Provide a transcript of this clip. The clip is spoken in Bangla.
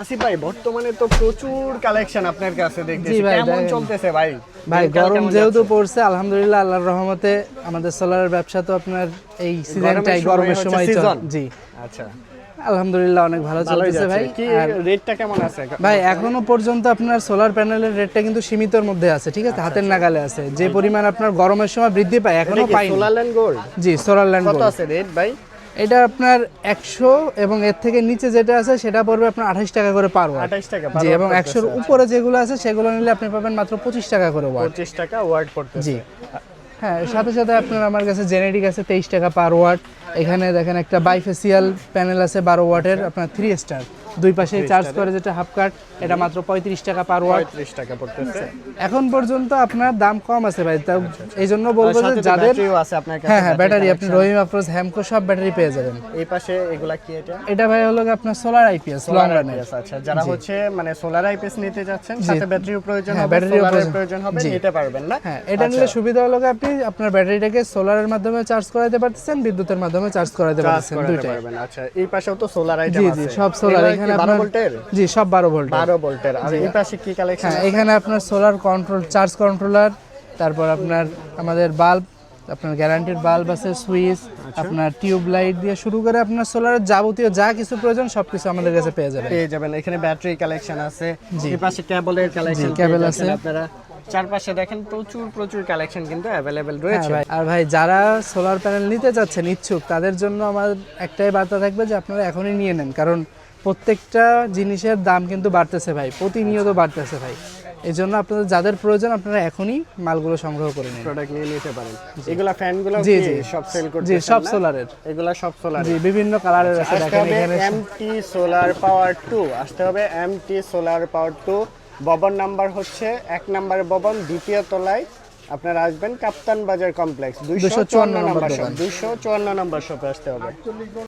আসিফ ভাই বর্তমানে তো প্রচুর কালেকশন আপনার কাছে দেখতেছি, জি ভাই, কেমন দেখেন। চলতেছে ভাই? ভাই দিনকাল গরম কেমন যেহেতু যাচ্ছে? পড়ছে আলহামদুলিল্লাহ আল্লাহর রহমতে আমাদের সোলারের ব্যবসা তো আপনার এই সিজনটাই সময় গরমের হচ্ছে সময় season? জি আচ্ছা, আলহামদুলিল্লাহ অনেক ভালো ভালোই চলতেছে যাচ্ছে। ভাই। কি আর রেটটা কেমন আছে? ভাই এখনো পর্যন্ত আপনার সোলার প্যানেলের রেটটা কিন্তু সীমিতর মধ্যে আছে, ঠিক আছে, হাতের নাগালে আছে। যে পরিমাণ আপনার গরমের সময় বৃদ্ধি পায় এখনো পাইনি। সোলারল্যান্ড গোল্ড জি সোলার ল্যান্ড কত আছে রেট ভাই? এটা আপনার 100 এবং এর থেকে নিচে যেটা আছে সেটা পড়বে আপনার 28 টাকা করে পার ওয়াট। 28 টাকা জি, এবং 100 এর উপরে যেগুলো আছে সেগুলো নিলে আপনি পাবেন মাত্র 25 টাকা করে ওয়াট। 25 টাকা ওয়াট পড়তেছে। জি হ্যাঁ, সাথে সাথে আপনার আমার কাছে জেনেরিক আছে 23 টাকা পার ওয়াট। এখানে দেখেন একটা বাইফেসিয়াল প্যানেল আছে 12 ওয়াটের আপনার 3 স্টার, দুই পাশে চার্জ করে যেটা হাফ কাট, এটা মাত্র 35 টাকা পার ওয়াট। 35 টাকা পড়তেছে। এখন পর্যন্ত আপনার দাম কম আছে ভাই, তাও এই জন্য বলবো যে যাদের ব্যাটারিও আছে আপনার কাছে? হ্যাঁ হ্যাঁ ব্যাটারি আপনি রহিম আফরোজ হ্যামকো সব ব্যাটারি পেয়ে যাবেন। এই পাশে এগুলা কি এটা? এটা ভাই হলো গিয়ে আপনার সোলার আইপিএস লং রানের। আচ্ছা, যারা হচ্ছে মানে সোলার আইপিএস নিতে যাচ্ছেন, জি। সাথে ব্যাটারিও প্রয়োজন হ্যাঁ, হবে, ব্যাটারিও সোলারের প্রয়োজন হবে, জি। নিতে পারবেন না? হ্যাঁ, এটা নিলে সুবিধা হলো গিয়ে আপনি আপনার ব্যাটারিটাকে সোলারের মাধ্যমে চার্জ করাতে পারতেছেন, বিদ্যুতের মাধ্যমে চার্জ করাতে চার্জ পারতেছেন, করাতে দুইটাই। পারবেন। আচ্ছা, এই পাশেও তো সোলার আইটেম জি আছে? জি সব সোলার এগুলা কি এখানে 12 আপনার ভোল্টের? জি সব 12 ভোল্ট। 12 ভোল্টের। আর এই পাশে কি কালেকশন? হ্যাঁ, এখানে আপনার সোলার কন্ট্রোল চার্জ কন্ট্রোলার, তারপর আপনার আমাদের বাল্ব, আপনার গ্যারান্টিড বাল্ব আছে, সুইচ, আপনার টিউব লাইট দিয়ে শুরু করে আপনার সোলারের যাবতীয় যা কিছু প্রয়োজন সবকিছু আমাদের কাছে পেয়ে যাবেন। পেয়ে যাবেন। এখানে ব্যাটারি কালেকশন আছে, এই পাশে কেবলের কালেকশন কেবল আছে। আপনারা চারপাশে দেখেন প্রচুর কালেকশন কিন্তু अवेलेबल হ্যাঁ রয়েছে। ভাই, আর ভাই যারা সোলার প্যানেল নিতে যাচ্ছেন ইচ্ছুক তাদের জন্য আমার একটাই বার্তা থাকবে যে আপনারা এখনই নিয়ে নেন, কারণ প্রত্যেকটা জিনিসের দাম কিন্তু বাড়তেছে ভাই, প্রতিনিয়ত বাড়তেছে ভাই। এই জন্য আপনাদের যাদের প্রয়োজন আপনারা এখনই মালগুলো সংগ্রহ করে নিন, প্রোডাক্ট নিয়ে নিতে পারেন। এগুলা ফ্যানগুলো জি, কি জি। সব সেল করতে? জি সব সোলারের, এগুলা সব সোলার। জি বিভিন্ন কালারের আছে। আসতে দেখেন হবে এখানে এমটি সোলার পাওয়ার 2, আসতে হবে এমটি সোলার পাওয়ার 2। ভবন নাম্বার হচ্ছে 1 নাম্বার ভবন, দ্বিতীয় তলায়। আপনারা আসবেন কাপ্তান বাজার কমপ্লেক্স 254 নম্বর শপ, 254 নম্বর শপে আসতে হবে।